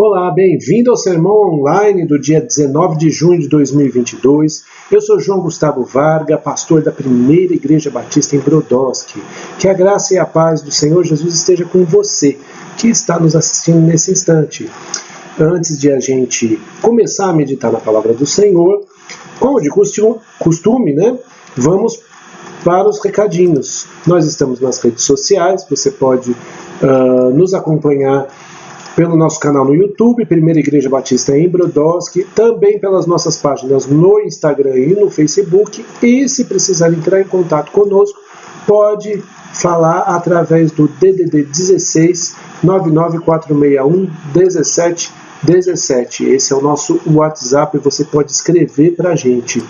Olá, bem-vindo ao Sermão Online do dia 19 de junho de 2022. Eu sou João Gustavo Varga, pastor da Primeira Igreja Batista em Brodowski. Que a graça e a paz do Senhor Jesus esteja com você, que está nos assistindo nesse instante. Antes de a gente começar a meditar na palavra do Senhor, como de costume, vamos para os recadinhos. Nós estamos nas redes sociais, você pode nos acompanhar pelo nosso canal no YouTube, Primeira Igreja Batista em Brodowski, também pelas nossas páginas no Instagram e no Facebook, e se precisar entrar em contato conosco, pode falar através do DDD 16 99461 1717. Esse é o nosso WhatsApp e você pode escrever para a gente.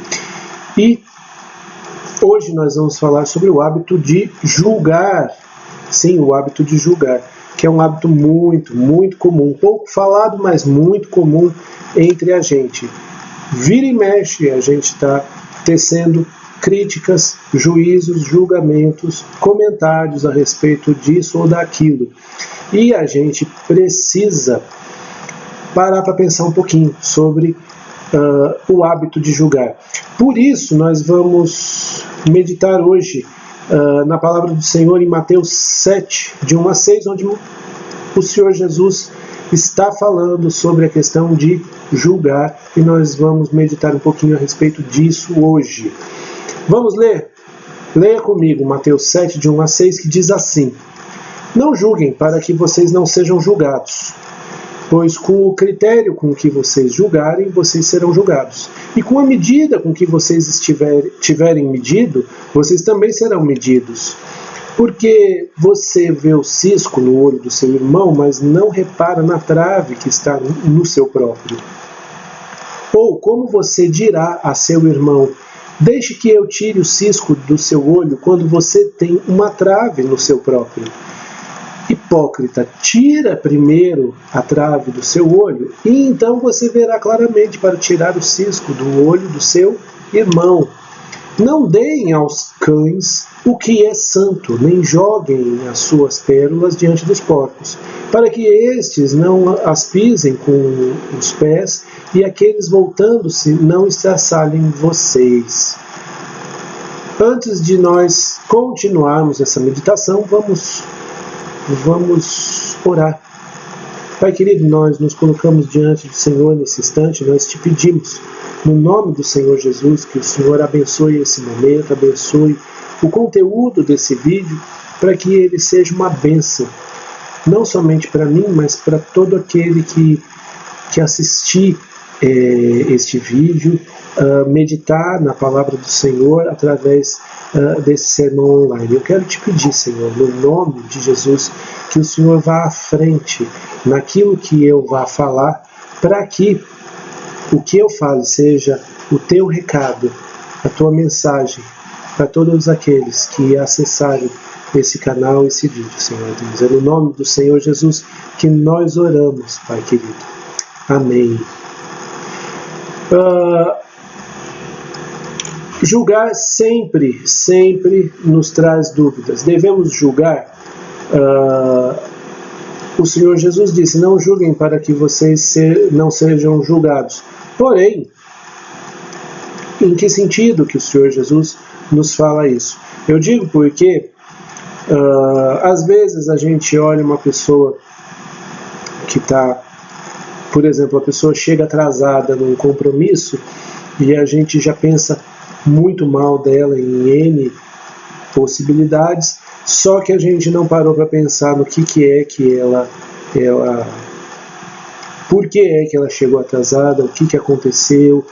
E hoje nós vamos falar sobre o hábito de julgar. Sim, o hábito de julgar, que é um hábito muito comum, pouco falado, mas muito comum entre a gente. Vira e mexe, a gente está tecendo críticas, juízos, julgamentos, comentários a respeito disso ou daquilo. E a gente precisa parar para pensar um pouquinho sobre o hábito de julgar. Por isso, nós vamos meditar hoje na palavra do Senhor em Mateus 7, de 1 a 6, onde o Senhor Jesus está falando sobre a questão de julgar, e nós vamos meditar um pouquinho a respeito disso hoje. Vamos ler? Leia comigo Mateus 7, de 1 a 6, que diz assim: Não julguem para que vocês não sejam julgados, pois com o critério com que vocês julgarem, vocês serão julgados. E com a medida com que vocês tiverem medido, vocês também serão medidos. Porque você vê o cisco no olho do seu irmão, mas não repara na trave que está no seu próprio. Ou como você dirá a seu irmão: Deixe que eu tire o cisco do seu olho, quando você tem uma trave no seu próprio. Hipócrita, tira primeiro a trave do seu olho, e então você verá claramente para tirar o cisco do olho do seu irmão. Não deem aos cães o que é santo, nem joguem as suas pérolas diante dos porcos, para que estes não as pisem com os pés, e aqueles voltando-se não estraçalhem vocês. Antes de nós continuarmos essa meditação, vamos orar. Pai querido, nós nos colocamos diante do Senhor nesse instante, nós te pedimos, no nome do Senhor Jesus, que o Senhor abençoe esse momento, abençoe o conteúdo desse vídeo, para que ele seja uma bênção, não somente para mim, mas para todo aquele que assistir este vídeo, meditar na palavra do Senhor através desse sermão online. Eu quero te pedir, Senhor, no nome de Jesus, que o Senhor vá à frente naquilo que eu vá falar, para que o que eu fale seja o teu recado, a tua mensagem para todos aqueles que acessarem esse canal, esse vídeo, Senhor Deus. É no nome do Senhor Jesus que nós oramos, Pai querido. Amém. Julgar sempre nos traz dúvidas. Devemos julgar? O Senhor Jesus disse: não julguem para que vocês não sejam julgados. Porém, em que sentido que o Senhor Jesus nos fala isso? Eu digo porque às vezes a gente olha uma pessoa que está, por exemplo, a pessoa chega atrasada num compromisso e a gente já pensa muito mal dela em N possibilidades, só que a gente não parou para pensar no que é que ela por que é que ela chegou atrasada, o que aconteceu,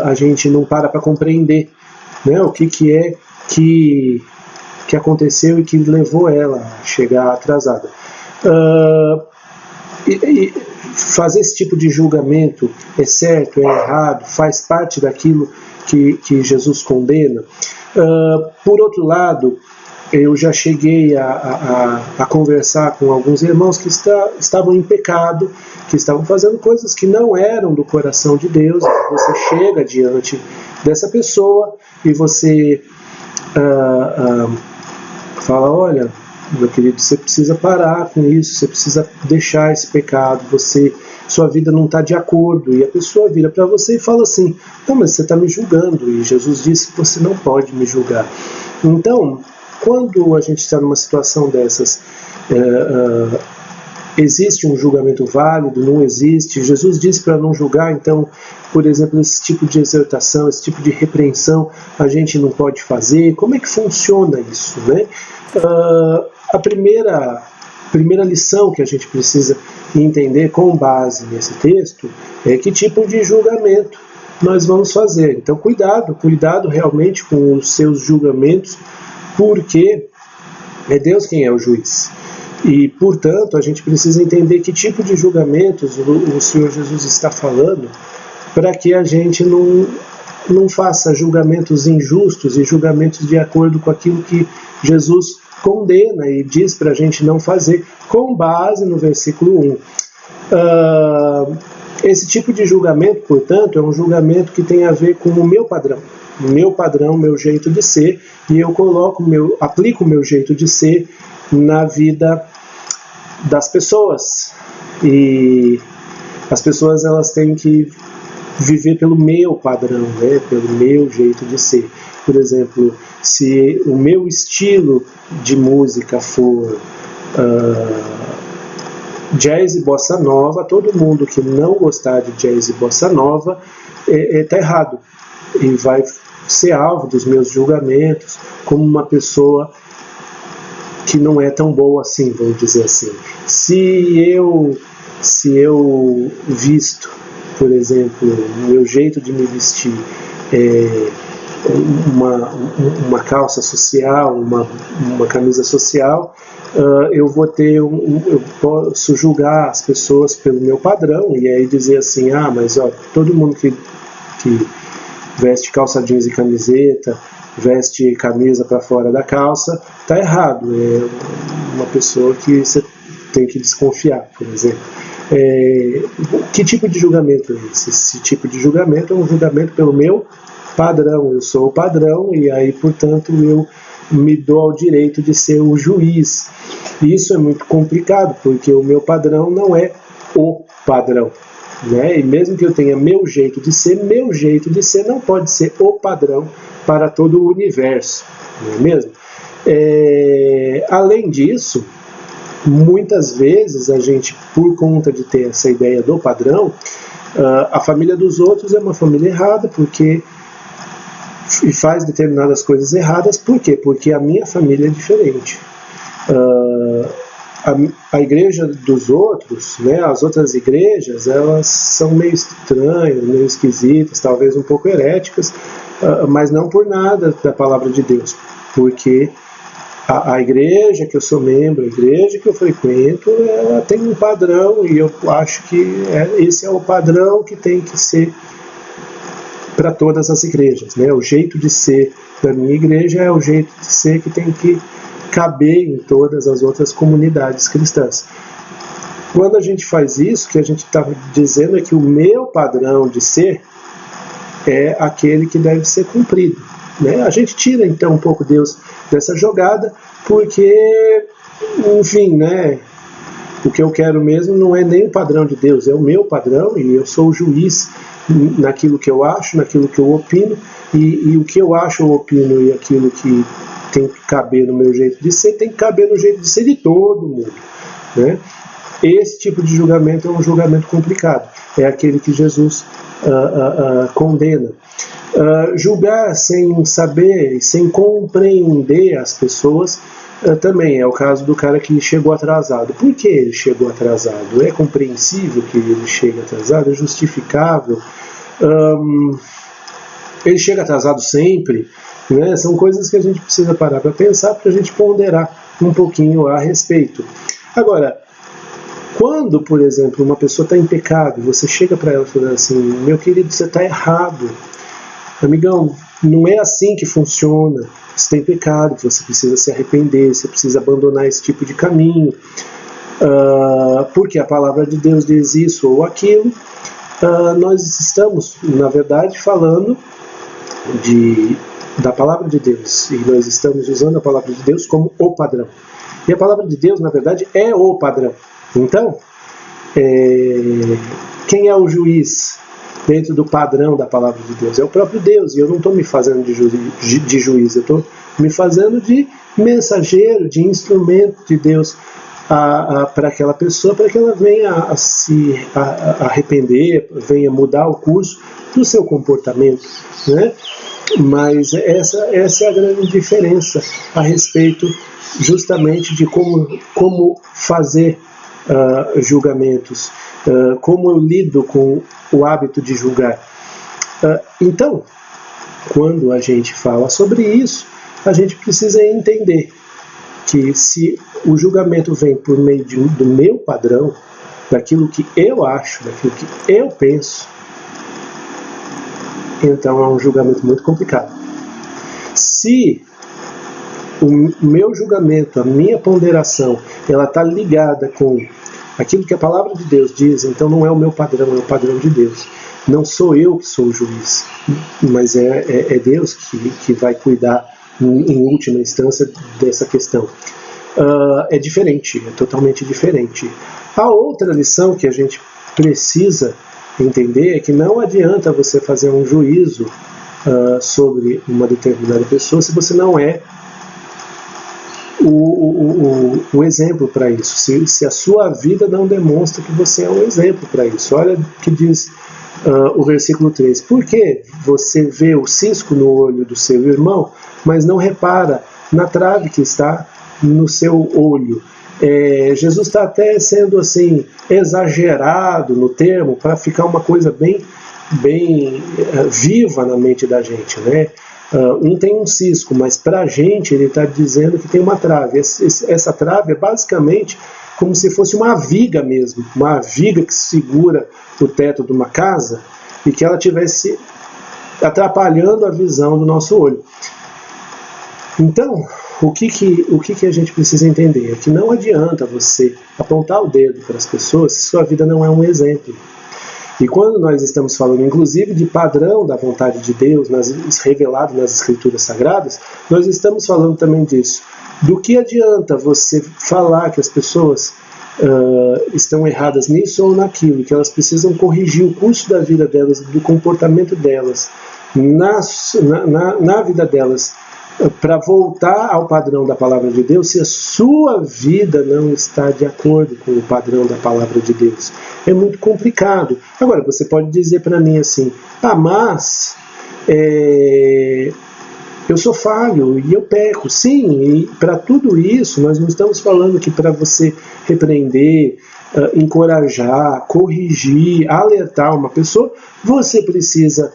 a gente não para compreender, né, o que é que aconteceu e que levou ela a chegar atrasada. E fazer esse tipo de julgamento é certo, é errado, faz parte daquilo que Jesus condena. Por outro lado, eu já cheguei a conversar com alguns irmãos que estavam em pecado, que estavam fazendo coisas que não eram do coração de Deus. Você chega diante dessa pessoa e você fala: olha, meu querido, você precisa parar com isso, você precisa deixar esse pecado, sua vida não está de acordo. E a pessoa vira para você e fala assim, não, mas você está me julgando, e Jesus disse que você não pode me julgar. Então, quando a gente está numa situação dessas, existe um julgamento válido, não existe? Jesus disse para não julgar, então, por exemplo, esse tipo de exortação, esse tipo de repreensão, a gente não pode fazer. Como é que funciona isso, né? A primeira lição que a gente precisa entender com base nesse texto é que tipo de julgamento nós vamos fazer. Então, cuidado realmente com os seus julgamentos, porque é Deus quem é o juiz. E, portanto, a gente precisa entender que tipo de julgamentos o Senhor Jesus está falando, para que a gente não faça julgamentos injustos e julgamentos de acordo com aquilo que Jesus condena e diz para a gente não fazer, com base no versículo 1. Esse tipo de julgamento, portanto, é um julgamento que tem a ver com o meu padrão, meu jeito de ser, e eu aplico o meu jeito de ser na vida das pessoas. E as pessoas, elas têm que viver pelo meu padrão, né? Pelo meu jeito de ser. Por exemplo, se o meu estilo de música for jazz e bossa nova, todo mundo que não gostar de jazz e bossa nova está errado e vai ser alvo dos meus julgamentos como uma pessoa que não é tão boa assim, vamos dizer assim. Se eu visto, por exemplo, o meu jeito de me vestir uma calça social, uma camisa social, eu posso julgar as pessoas pelo meu padrão e aí dizer assim, mas todo mundo que veste calça jeans e camiseta, veste camisa para fora da calça, está errado. É uma pessoa que você tem que desconfiar, por exemplo. Que tipo de julgamento é esse? Esse tipo de julgamento é um julgamento pelo meu padrão. Eu sou o padrão e aí, portanto, eu me dou ao direito de ser o juiz. E isso é muito complicado, porque o meu padrão não é o padrão, né? E mesmo que eu tenha meu jeito de ser não pode ser o padrão para todo o universo, não é mesmo? Além disso, muitas vezes a gente, por conta de ter essa ideia do padrão, a família dos outros é uma família errada, porque faz determinadas coisas erradas. Por quê? Porque a minha família é diferente. A igreja dos outros, né, as outras igrejas, elas são meio estranhas, meio esquisitas, talvez um pouco heréticas, mas não por nada da palavra de Deus, porque a igreja que eu sou membro, a igreja que eu frequento, ela tem um padrão e eu acho que esse é o padrão que tem que ser para todas as igrejas, né? O jeito de ser da minha igreja é o jeito de ser que tem que caber em todas as outras comunidades cristãs. Quando a gente faz isso, o que a gente está dizendo é que o meu padrão de ser é aquele que deve ser cumprido, né? A gente tira então um pouco Deus dessa jogada, porque, enfim, né? O que eu quero mesmo não é nem o padrão de Deus, é o meu padrão e eu sou o juiz naquilo que eu acho, naquilo que eu opino, e o que eu acho, eu opino, e aquilo que tem que caber no meu jeito de ser, tem que caber no jeito de ser de todo mundo, né? Esse tipo de julgamento é um julgamento complicado, é aquele que Jesus condena. Julgar sem saber e sem compreender as pessoas também é o caso do cara que chegou atrasado. Por que ele chegou atrasado? É compreensível que ele chegue atrasado? É justificável? Ele chega atrasado sempre? Né? São coisas que a gente precisa parar para pensar, para a gente ponderar um pouquinho a respeito. Agora, quando, por exemplo, uma pessoa está em pecado, você chega para ela e fala assim, meu querido, você está errado. Amigão, não é assim que funciona. Você tem pecado, você precisa se arrepender, você precisa abandonar esse tipo de caminho, porque a palavra de Deus diz isso ou aquilo. Nós estamos, na verdade, falando da palavra de Deus, e nós estamos usando a palavra de Deus como o padrão. E a palavra de Deus, na verdade, é o padrão. Então, quem é o juiz dentro do padrão da palavra de Deus? É o próprio Deus, e eu não estou me fazendo de juiz, eu estou me fazendo de mensageiro, de instrumento de Deus para aquela pessoa, para que ela venha a se arrepender, venha mudar o curso do seu comportamento, né? Mas essa é a grande diferença a respeito justamente de como fazer julgamentos, como eu lido com o hábito de julgar. Então, quando a gente fala sobre isso, a gente precisa entender que se o julgamento vem por meio do meu padrão, daquilo que eu acho, daquilo que eu penso, então é um julgamento muito complicado. Se o meu julgamento, a minha ponderação, ela está ligada com aquilo que a palavra de Deus diz, então não é o meu padrão, é o padrão de Deus. Não sou eu que sou o juiz, mas é Deus que vai cuidar, em última instância, dessa questão. É diferente, é totalmente diferente. A outra lição que a gente precisa entender é que não adianta você fazer um juízo sobre uma determinada pessoa se você não é o exemplo para isso, se a sua vida não demonstra que você é um exemplo para isso. Olha o que diz o versículo 3. Por que você vê o cisco no olho do seu irmão, mas não repara na trave que está no seu olho? Jesus está até sendo assim exagerado no termo para ficar uma coisa bem viva na mente da gente, né? Um tem um cisco, mas para a gente ele está dizendo que tem uma trave. Essa trave é basicamente como se fosse uma viga mesmo, uma viga que segura o teto de uma casa e que ela estivesse atrapalhando a visão do nosso olho. Então, o que a gente precisa entender é que não adianta você apontar o dedo para as pessoas se sua vida não é um exemplo. E quando nós estamos falando, inclusive, de padrão da vontade de Deus, revelado nas Escrituras Sagradas, nós estamos falando também disso. Do que adianta você falar que as pessoas estão erradas nisso ou naquilo, que elas precisam corrigir o curso da vida delas, do comportamento delas, na vida delas, para voltar ao padrão da palavra de Deus, se a sua vida não está de acordo com o padrão da palavra de Deus? É muito complicado. Agora, você pode dizer para mim assim, mas eu sou falho e eu peco. Sim, e para tudo isso, nós não estamos falando que para você repreender, encorajar, corrigir, alertar uma pessoa, você precisa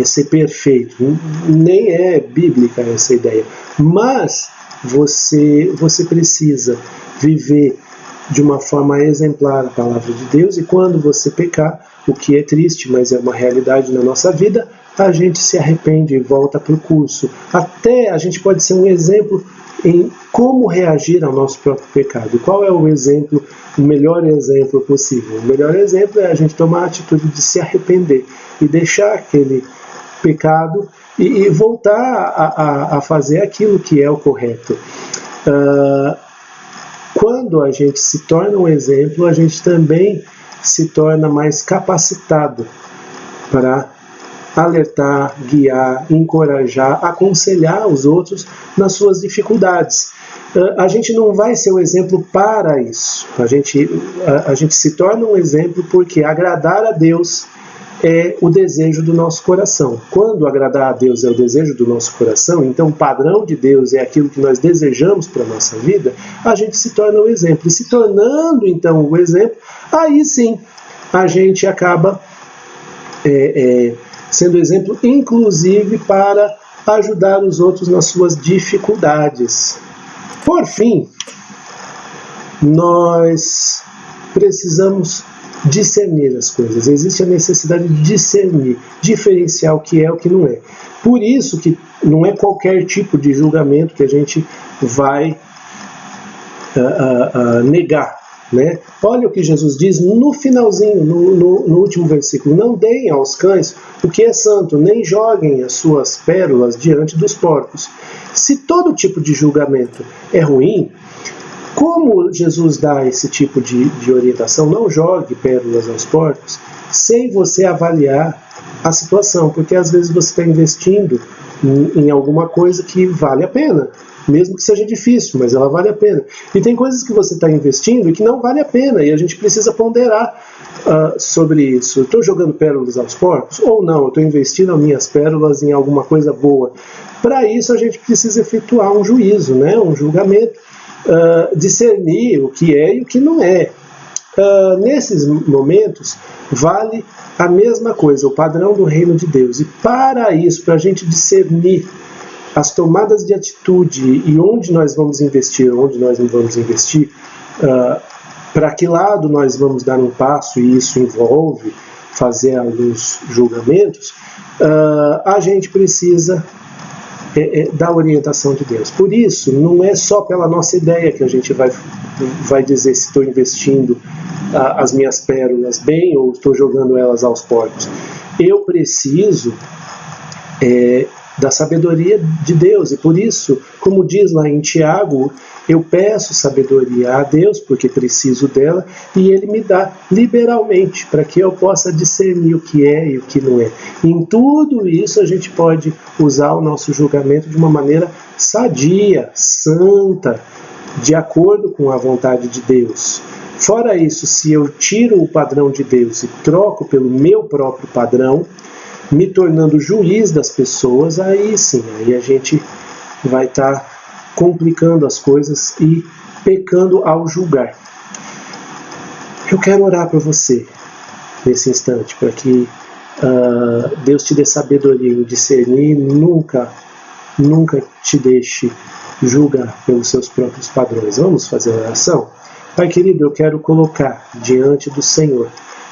ser perfeito. Nem é bíblica essa ideia. Mas você precisa viver de uma forma exemplar a palavra de Deus, e quando você pecar, o que é triste, mas é uma realidade na nossa vida, a gente se arrepende e volta para o curso. Até a gente pode ser um exemplo em como reagir ao nosso próprio pecado. Qual é o melhor exemplo possível? O melhor exemplo é a gente tomar a atitude de se arrepender e deixar aquele pecado e voltar a fazer aquilo que é o correto. Quando a gente se torna um exemplo, a gente também se torna mais capacitado para alertar, guiar, encorajar, aconselhar os outros nas suas dificuldades. A gente não vai ser um exemplo para isso. A gente se torna um exemplo porque agradar a Deus é o desejo do nosso coração. Quando agradar a Deus é o desejo do nosso coração, então o padrão de Deus é aquilo que nós desejamos para a nossa vida, a gente se torna um exemplo. E se tornando então o exemplo, aí sim a gente acaba sendo exemplo, inclusive para ajudar os outros nas suas dificuldades. Por fim, nós precisamos discernir as coisas. Existe a necessidade de discernir, diferenciar o que é e o que não é. Por isso que não é qualquer tipo de julgamento que a gente vai negar. né? Olha o que Jesus diz no finalzinho, no último versículo: não deem aos cães o que é santo, nem joguem as suas pérolas diante dos porcos. Se todo tipo de julgamento é ruim, como Jesus dá esse tipo de orientação? Não jogue pérolas aos porcos, sem você avaliar a situação, porque às vezes você está investindo em alguma coisa que vale a pena, mesmo que seja difícil, mas ela vale a pena. E tem coisas que você está investindo e que não vale a pena, e a gente precisa ponderar sobre isso. Estou jogando pérolas aos porcos? Ou não? Estou investindo as minhas pérolas em alguma coisa boa? Para isso a gente precisa efetuar um juízo, né? Um julgamento, discernir o que é e o que não é. Nesses momentos, vale a mesma coisa, o padrão do reino de Deus. E para isso, para a gente discernir as tomadas de atitude e onde nós vamos investir, onde nós não vamos investir, para que lado nós vamos dar um passo, e isso envolve fazer alguns julgamentos, a gente precisa da orientação de Deus. Por isso, não é só pela nossa ideia que a gente vai dizer se estou investindo as minhas pérolas bem ou estou jogando elas aos porcos. Eu preciso da sabedoria de Deus, e por isso, como diz lá em Tiago, eu peço sabedoria a Deus, porque preciso dela, e Ele me dá liberalmente, para que eu possa discernir o que é e o que não é. Em tudo isso a gente pode usar o nosso julgamento de uma maneira sadia, santa, de acordo com a vontade de Deus. Fora isso, se eu tiro o padrão de Deus e troco pelo meu próprio padrão, me tornando juiz das pessoas, aí sim, aí a gente vai estar complicando as coisas e pecando ao julgar. Eu quero orar por você nesse instante, para que Deus te dê sabedoria em discernir, nunca te deixe julgar pelos seus próprios padrões. Vamos fazer a oração? Pai querido, eu quero colocar diante do Senhor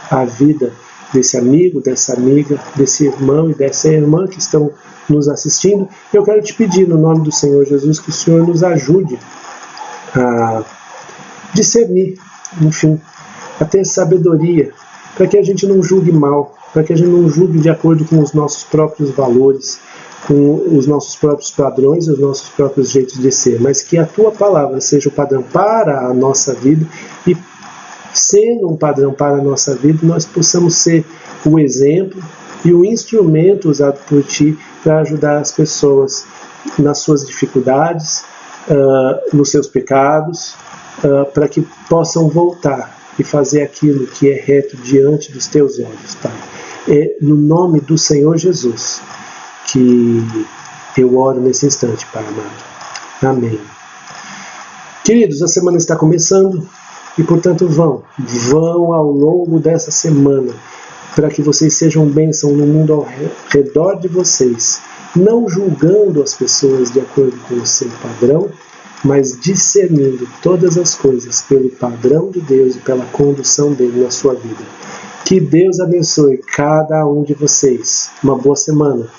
a vida desse amigo, dessa amiga, desse irmão e dessa irmã que estão nos assistindo. Eu quero te pedir, no nome do Senhor Jesus, que o Senhor nos ajude a discernir, enfim, a ter sabedoria, para que a gente não julgue mal, para que a gente não julgue de acordo com os nossos próprios valores, com os nossos próprios padrões e os nossos próprios jeitos de ser, mas que a Tua palavra seja o padrão para a nossa vida, e sendo um padrão para a nossa vida, nós possamos ser o exemplo e o instrumento usado por Ti para ajudar as pessoas nas suas dificuldades, nos seus pecados, para que possam voltar e fazer aquilo que é reto diante dos Teus olhos, Pai. É no nome do Senhor Jesus que eu oro nesse instante, Pai amado. Amém. Queridos, a semana está começando e, portanto, vão ao longo dessa semana, para que vocês sejam bênção no mundo ao redor de vocês, não julgando as pessoas de acordo com o seu padrão, mas discernindo todas as coisas pelo padrão de Deus e pela condução dele na sua vida. Que Deus abençoe cada um de vocês. Uma boa semana.